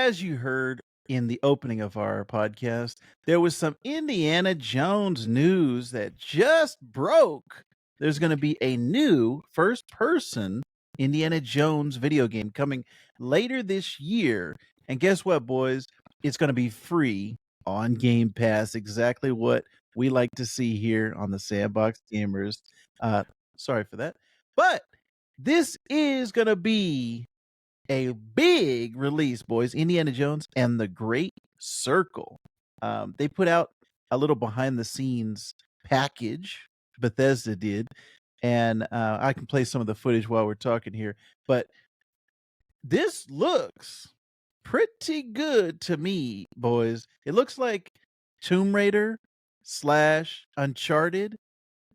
as you heard in the opening of our podcast, there was some Indiana Jones news that just broke. There's going to be a new first person Indiana Jones video game coming later this year. And guess what, boys? It's going to be free on Game Pass. Exactly what we like to see here on the Sandbox Gamers. Uh, sorry for that. But this is going to be a big release, boys. Indiana Jones and the Great Circle. They put out a little behind the scenes package. Bethesda did, and I can play some of the footage while we're talking here. But this looks pretty good to me, boys. It looks like Tomb Raider slash Uncharted,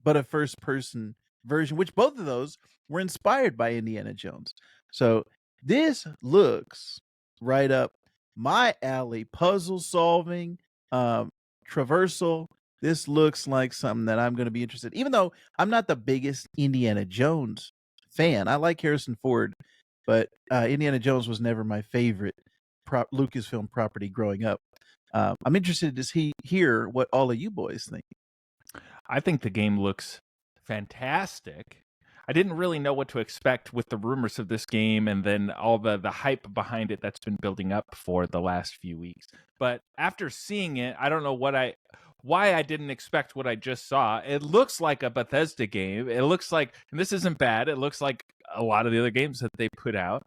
but a first person version, which both of those were inspired by Indiana Jones. So this looks right up my alley. Puzzle solving, traversal. This looks like something that I'm going to be interested in. Even though I'm not the biggest Indiana Jones fan. I like Harrison Ford, but Indiana Jones was never my favorite Lucasfilm property growing up. I'm interested to hear what all of you boys think. I think the game looks fantastic. I didn't really know what to expect with the rumors of this game and then all the hype behind it that's been building up for the last few weeks. But after seeing it, I don't know why I didn't expect what I just saw. It looks like a Bethesda game. It looks like, and this isn't bad, it looks like a lot of the other games that they put out.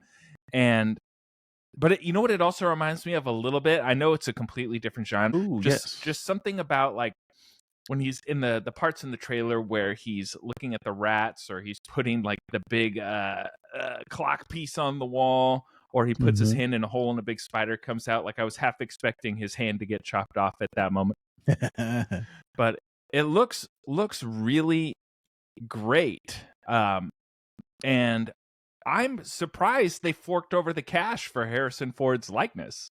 But you know what it also reminds me of a little bit? I know it's a completely different genre. Ooh, just something about like when he's in the parts in the trailer where he's looking at the rats, or he's putting like the big clock piece on the wall, or he puts his hand in a hole and a big spider comes out. Like I was half expecting his hand to get chopped off at that moment. But it looks really great. And I'm surprised they forked over the cash for Harrison Ford's likeness.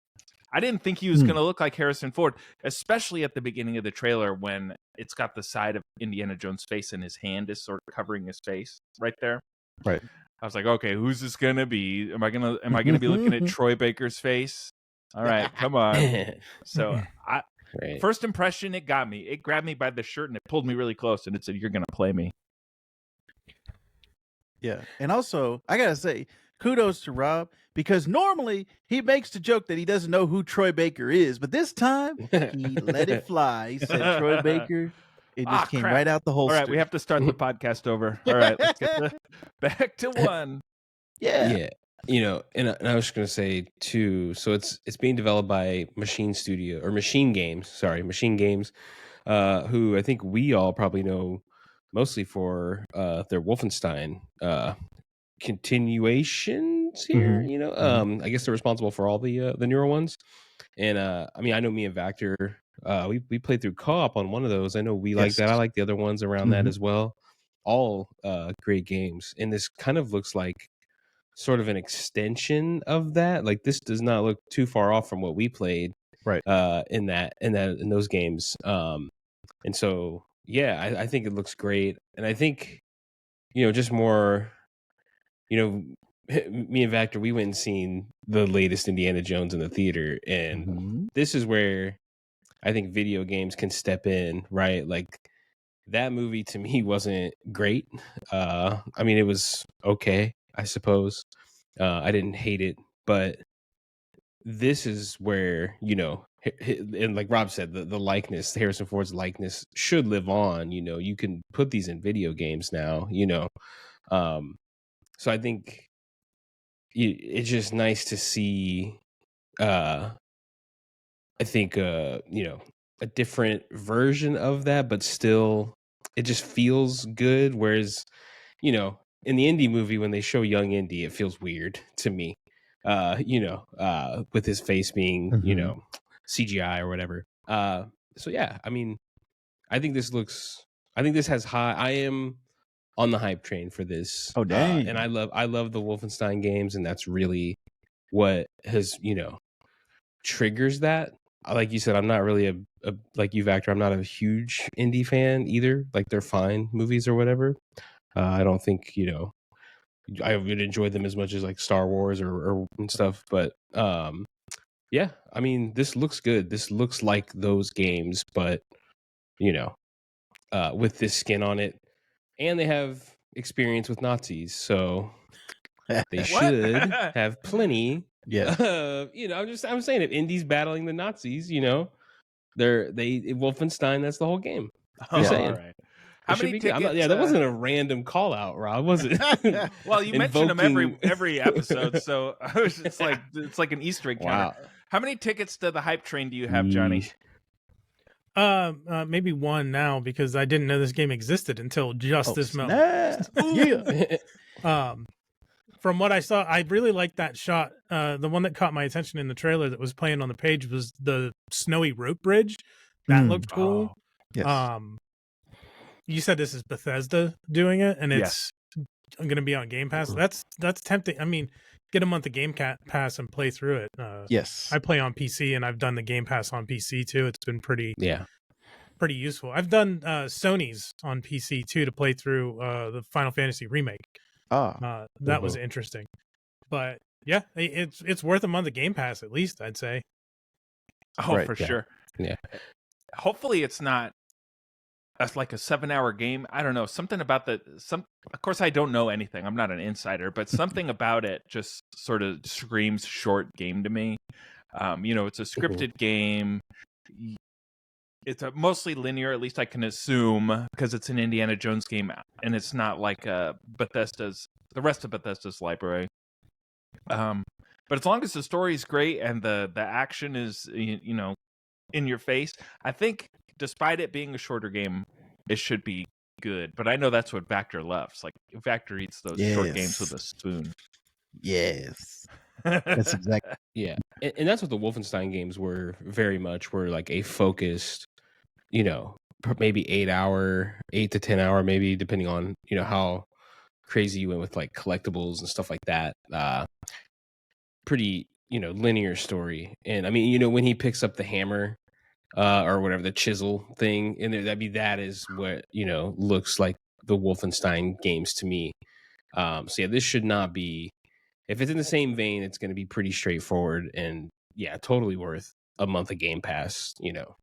I didn't think he was going to look like Harrison Ford, especially at the beginning of the trailer when it's got the side of Indiana Jones' face and his hand is sort of covering his face right there. Right. I was like, okay, who's this going to be? Am I going to be looking at Troy Baker's face? All right, come on. So first impression, it got me. It grabbed me by the shirt and it pulled me really close and it said, "You're going to play me." Yeah. And also, I got to say, kudos to Rob, because normally he makes the joke that he doesn't know who Troy Baker is, but this time he let it fly. He said Troy Baker. It just came right out the holster. All right, we have to start the podcast over. All right, let's get back to one. Yeah. You know, and I was just going to say too, so it's being developed by Machine Games, who I think we all probably know mostly for their Wolfenstein continuations here. You know, I guess they're responsible for all the newer ones. And I mean, I know me and Vactor, we played through co-op on one of those. I know we like that. I like the other ones around that as well. All great games. And this kind of looks like sort of an extension of that. Like this does not look too far off from what we played in those games. And so yeah, I think it looks great. And I think, you know, just more, you know, me and Vactor, we went and seen the latest Indiana Jones in the theater, and this is where I think video games can step in, right? Like that movie to me wasn't great. I mean, it was okay, I suppose. I didn't hate it, but this is where, you know, and like Rob said, the likeness, Harrison Ford's likeness should live on. You know, you can put these in video games now, you know. So I think it's just nice to see, I think, you know, a different version of that, but still it just feels good. Whereas, you know, in the Indy movie, when they show young Indy, it feels weird to me, you know, with his face being, you know, CGI or whatever. So yeah, I mean, I think this has I am on the hype train for this. Oh, dang. And I love the Wolfenstein games, and that's really what has, you know, triggers that. Like you said, I'm not really a like you, Vactor, I'm not a huge indie fan either. Like they're fine movies or whatever. I don't think, you know, I would enjoy them as much as like Star Wars or and stuff. But Yeah, I mean, this looks good. This looks like those games, but with this skin on it, and they have experience with Nazis, so they What? should have plenty. Yeah. I'm saying if Indy's battling the Nazis, Wolfenstein. That's the whole game. Just Yeah. saying. All right. It How should many be good. tickets? That wasn't a random call out, Rob, was it? Well, you mention them Invoking- every episode, so it's like an Easter egg counter. Wow. How many tickets to the hype train do you have, Johnny? Maybe one now because I didn't know this game existed until just this moment. Yeah. From what I saw, I really liked that shot. The one that caught my attention in the trailer that was playing on the page was the snowy rope bridge. That looked cool. Oh, Yes. You said this is Bethesda doing it, and Yes. it's going to be on Game Pass. That's tempting. I mean, get a month of Game Pass and play through it. Yes. I play on PC, and I've done the Game Pass on PC too. It's been pretty useful. I've done Sony's on PC too to play through the Final Fantasy remake. That was interesting, but yeah, it's worth a month of Game Pass at least, I'd say. Oh, Right, for yeah. sure. Yeah. Hopefully, it's not like a 7-hour game. I don't know, something about of course I don't know anything, I'm not an insider, but something about it just sort of screams short game to me. It's a scripted game. It's mostly linear, at least I can assume, because it's an Indiana Jones game, and it's not like the rest of Bethesda's library. But as long as the story is great and the action is in your face, I think despite it being a shorter game, it should be good. But I know that's what Vactor loves. Like Vactor eats those short games with a spoon. Yes. That's exactly. Yeah, and that's what the Wolfenstein games were very much. Were like a focused, maybe 8 to 10 hour, maybe depending on how crazy you went with like collectibles and stuff like that. Pretty linear story, and I mean when he picks up the hammer or whatever, the chisel thing in there, that is what looks like the Wolfenstein games to me. So yeah, this should not be. If it's in the same vein, it's going to be pretty straightforward, and yeah, totally worth a month of Game Pass.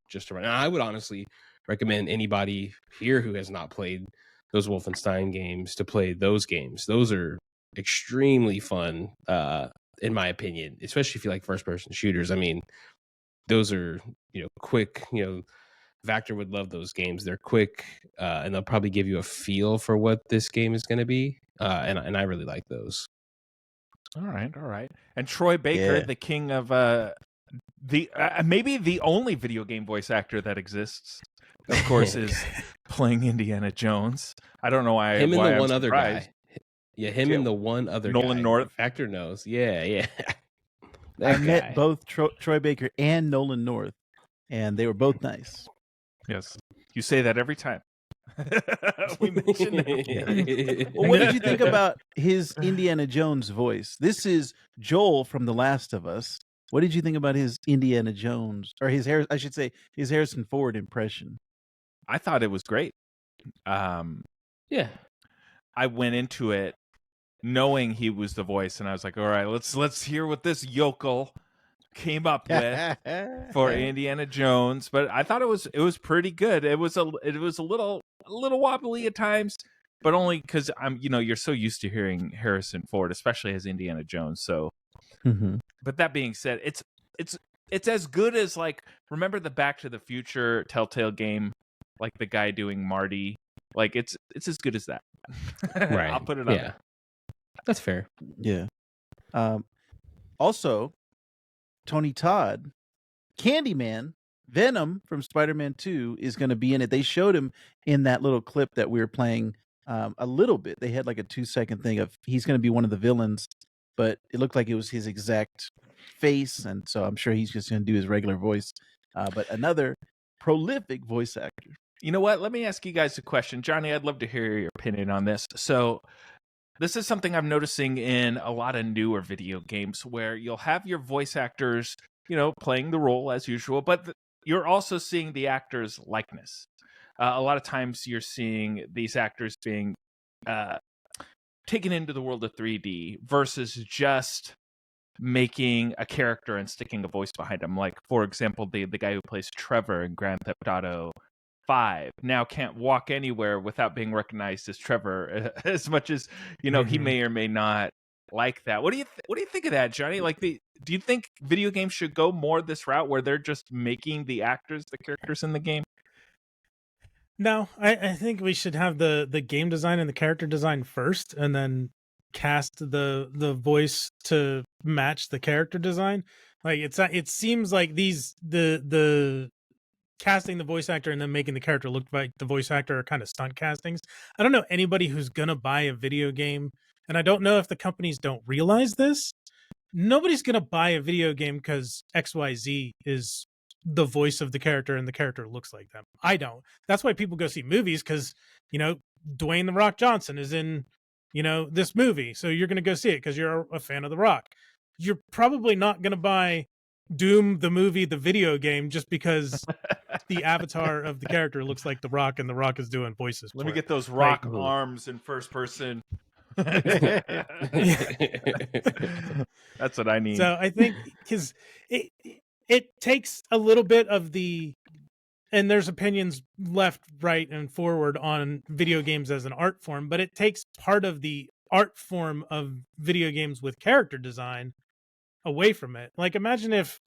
Just to run. And I would honestly recommend anybody here who has not played those Wolfenstein games to play those games. Those are extremely fun, in my opinion, especially if you like first-person shooters. I mean, those are quick. Vactor would love those games. They're quick, and they'll probably give you a feel for what this game is going to be. And I really like those. All right. And Troy Baker, the king of maybe the only video game voice actor that exists, of course, is playing Indiana Jones. I don't know why. Him and why the I'm one other surprised. guy. Yeah, him and the one other Nolan guy. North. Vactor knows. Yeah. I met both Troy Baker and Nolan North, and they were both nice. Yes, you say that every time. We mentioned it. Well, what did you think about his Indiana Jones voice? This is Joel from The Last of Us. What did you think about his Indiana Jones, or his Harrison Ford impression? I thought it was great. Yeah. I went into it knowing he was the voice, and I was like, all right, let's hear what this yokel came up with for Indiana Jones. But I thought it was pretty good. It was a little wobbly at times, but only because you're so used to hearing Harrison Ford, especially as Indiana Jones. So, but that being said, it's as good as, like, remember the Back to the Future Telltale game, like the guy doing Marty. Like it's as good as that. Right. I'll put it on. Yeah. That's fair. Yeah. Also, Tony Todd, Candyman, Venom from Spider-Man 2 is going to be in it. They showed him in that little clip that we were playing a little bit. They had like a 2-second thing of he's going to be one of the villains, but it looked like it was his exact face, and so I'm sure he's just going to do his regular voice. But another prolific voice actor. You know what? Let me ask you guys a question. Johnny, I'd love to hear your opinion on this. So this is something I'm noticing in a lot of newer video games where you'll have your voice actors, playing the role as usual, but you're also seeing the actor's likeness. A lot of times you're seeing these actors being taken into the world of 3D versus just making a character and sticking a voice behind him. Like, for example, the guy who plays Trevor in Grand Theft Auto 5 now can't walk anywhere without being recognized as Trevor, as much as he may or may not like that. What do you think of that, Johnny? Like, do you think video games should go more this route where they're just making the actors the characters in the game? No, I think we should have the game design and the character design first, and then cast the voice to match the character design. Like, it seems like the casting the voice actor and then making the character look like the voice actor are kind of stunt castings. I don't know anybody who's gonna buy a video game, and I don't know if the companies don't realize this. Nobody's gonna buy a video game because XYZ is the voice of the character and the character looks like them. I don't. That's why people go see movies, because Dwayne the Rock Johnson is in this movie, so you're gonna go see it because you're a fan of the Rock. You're probably not gonna buy Doom the movie, the video game, just because the avatar of the character looks like the Rock and the Rock is doing voices. Let me get those Rock arms in first person. That's what I need. So I think because it takes a little bit of and there's opinions left, right, and forward on video games as an art form, but it takes part of the art form of video games with character design away from it. Like, imagine if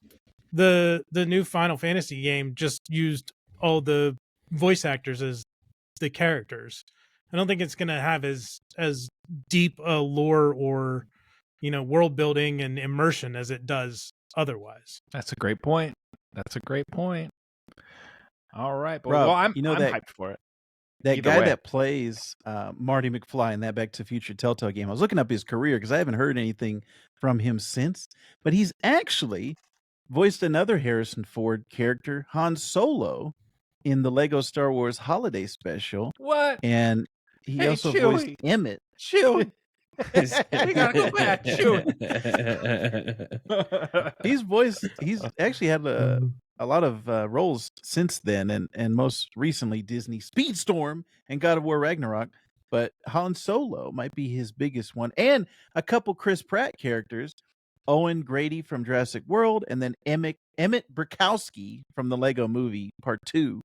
the new Final Fantasy game just used all the voice actors as the characters. I don't think it's going to have as deep a lore or world building and immersion as it does otherwise. That's a great point. All right, but Rob, I'm hyped for it. That guy that plays Marty McFly in that Back to the Future Telltale game, I was looking up his career because I haven't heard anything from him since, but he's actually voiced another Harrison Ford character, Han Solo, in the Lego Star Wars Holiday Special. What? And he also voiced Emmett. Chewie. We gotta go back. Chewie. He's actually had a lot of roles since then, and most recently Disney Speedstorm and God of War Ragnarok. But Han Solo might be his biggest one, and a couple Chris Pratt characters, Owen Grady from Jurassic World, and then Emmett Brakowski from the Lego Movie Part 2.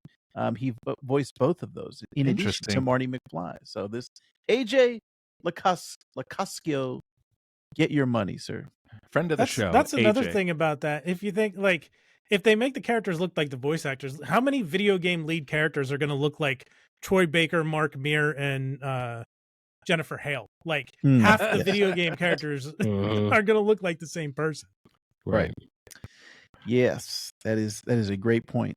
He voiced both of those in addition to Marty McFly. So this AJ Lacascio, get your money, sir. Friend of the show. That's another AJ. thing about that. If you think, like, if they make the characters look like the voice actors, how many video game lead characters are going to look like Troy Baker, Mark Meer, and Jennifer Hale? Like, half the video game characters are going to look like the same person. Right. Yes, that is a great point.